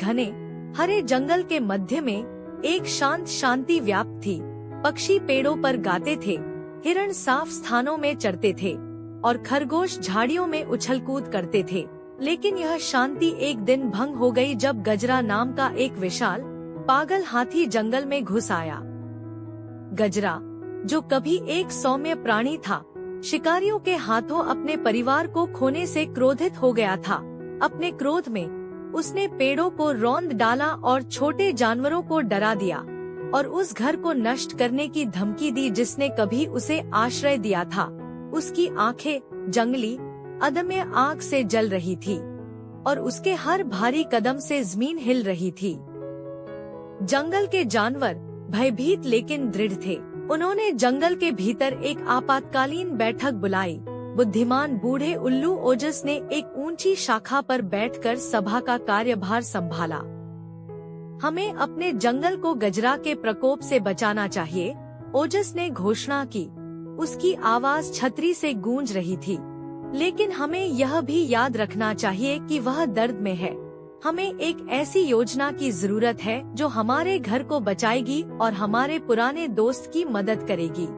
घने हरे जंगल के मध्य में एक शांत शांति व्याप्त थी। पक्षी पेड़ों पर गाते थे, हिरण साफ स्थानों में चरते थे और खरगोश झाड़ियों में उछल-कूद करते थे। लेकिन यह शांति एक दिन भंग हो गई जब गजरा नाम का एक विशाल पागल हाथी जंगल में घुस आया। गजरा, जो कभी एक सौम्य प्राणी था, शिकारियों के हाथों अपने परिवार को खोने से क्रोधित हो गया था। अपने क्रोध में उसने पेड़ों को रौंद डाला और छोटे जानवरों को डरा दिया और उस घर को नष्ट करने की धमकी दी जिसने कभी उसे आश्रय दिया था। उसकी आंखें जंगली अदम्य आग से जल रही थी और उसके हर भारी कदम से जमीन हिल रही थी। जंगल के जानवर भयभीत लेकिन दृढ़ थे। उन्होंने जंगल के भीतर एक आपातकालीन बैठक बुलाई। बुद्धिमान बूढ़े उल्लू ओजस ने एक ऊंची शाखा पर बैठकर सभा का कार्यभार संभाला। हमें अपने जंगल को गजरा के प्रकोप से बचाना चाहिए, ओजस ने घोषणा की। उसकी आवाज छतरी से गूंज रही थी। लेकिन हमें यह भी याद रखना चाहिए कि वह दर्द में है। हमें एक ऐसी योजना की जरूरत है जो हमारे घर को बचाएगी और हमारे पुराने दोस्त की मदद करेगी।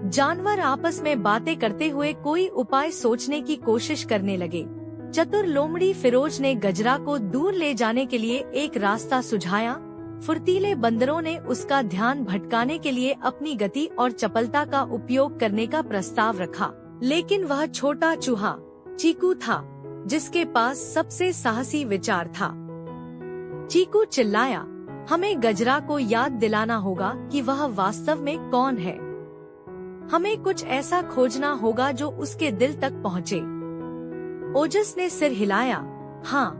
जानवर आपस में बातें करते हुए कोई उपाय सोचने की कोशिश करने लगे। चतुर लोमड़ी फिरोज ने गजरा को दूर ले जाने के लिए एक रास्ता सुझाया। फुर्तीले बंदरों ने उसका ध्यान भटकाने के लिए अपनी गति और चपलता का उपयोग करने का प्रस्ताव रखा। लेकिन वह छोटा चूहा चीकू था जिसके पास सबसे साहसी विचार था। चीकू चिल्लाया, हमें गजरा को याद दिलाना होगा कि वह वास्तव में कौन है। हमें कुछ ऐसा खोजना होगा जो उसके दिल तक पहुँचे। ओजस ने सिर हिलाया, हाँ,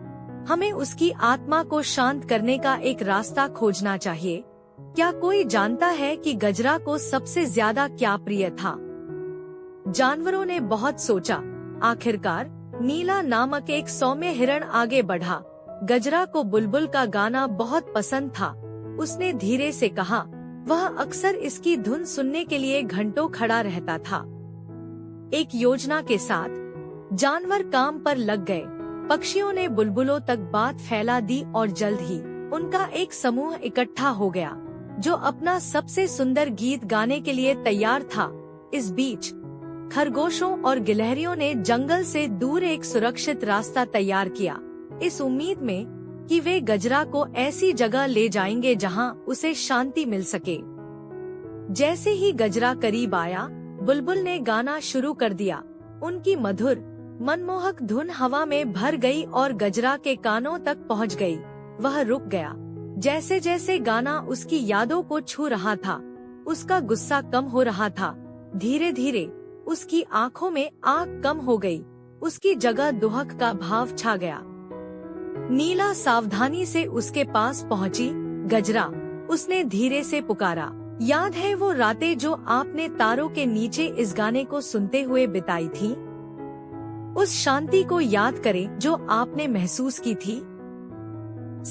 हमें उसकी आत्मा को शांत करने का एक रास्ता खोजना चाहिए। क्या कोई जानता है कि गजरा को सबसे ज्यादा क्या प्रिय था? जानवरों ने बहुत सोचा। आखिरकार नीला नामक एक सौम्य हिरण आगे बढ़ा। गजरा को बुलबुल का गाना बहुत पसंद था। उसने धीरे से कहा, वह अक्सर इसकी धुन सुनने के लिए घंटों खड़ा रहता था। एक योजना के साथ जानवर काम पर लग गए। पक्षियों ने बुलबुलों तक बात फैला दी और जल्द ही उनका एक समूह इकट्ठा हो गया जो अपना सबसे सुंदर गीत गाने के लिए तैयार था। इस बीच खरगोशों और गिलहरियों ने जंगल से दूर एक सुरक्षित रास्ता तैयार किया, इस उम्मीद में कि वे गजरा को ऐसी जगह ले जाएंगे जहां उसे शांति मिल सके। जैसे ही गजरा करीब आया, बुलबुल ने गाना शुरू कर दिया। उनकी मधुर मनमोहक धुन हवा में भर गई और गजरा के कानों तक पहुंच गई। वह रुक गया। जैसे जैसे गाना उसकी यादों को छू रहा था, उसका गुस्सा कम हो रहा था। धीरे धीरे उसकी आंखों में आग कम हो गई। उसकी जगह दुहक का भाव छा गया। नीला सावधानी से उसके पास पहुंची। गजरा, उसने धीरे से पुकारा, याद है वो रातें जो आपने तारों के नीचे इस गाने को सुनते हुए बिताई थी? उस शांति को याद करें जो आपने महसूस की थी।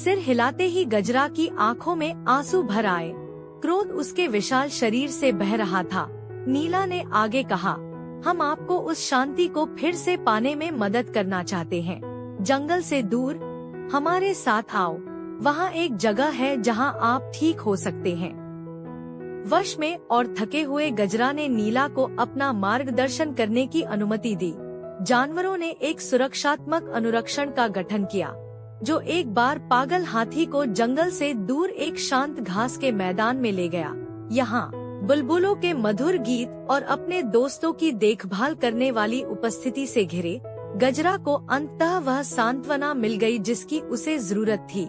सिर हिलाते ही गजरा की आंखों में आंसू भर आए। क्रोध उसके विशाल शरीर से बह रहा था। नीला ने आगे कहा, हम आपको उस शांति को फिर से पाने में मदद करना चाहते हैं। जंगल से दूर हमारे साथ आओ। वहाँ एक जगह है जहाँ आप ठीक हो सकते हैं। वश में और थके हुए गजरा ने नीला को अपना मार्गदर्शन करने की अनुमति दी। जानवरों ने एक सुरक्षात्मक अनुरक्षण का गठन किया जो एक बार पागल हाथी को जंगल से दूर एक शांत घास के मैदान में ले गया। यहाँ बुलबुलों के मधुर गीत और अपने दोस्तों की देखभाल करने वाली उपस्थिति से घिरे गजरा को अंततः वह सांत्वना मिल गई जिसकी उसे जरूरत थी।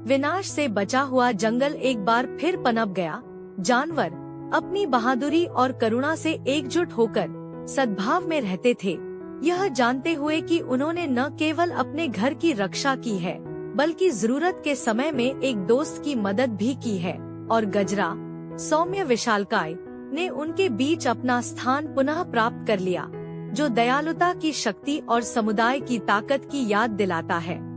विनाश से बचा हुआ जंगल एक बार फिर पनप गया। जानवर अपनी बहादुरी और करुणा से एकजुट होकर सद्भाव में रहते थे, यह जानते हुए कि उन्होंने न केवल अपने घर की रक्षा की है बल्कि जरूरत के समय में एक दोस्त की मदद भी की है। और गजरा, सौम्य विशालकाय, ने उनके बीच अपना स्थान पुनः प्राप्त कर लिया, जो दयालुता की शक्ति और समुदाय की ताकत की याद दिलाता है।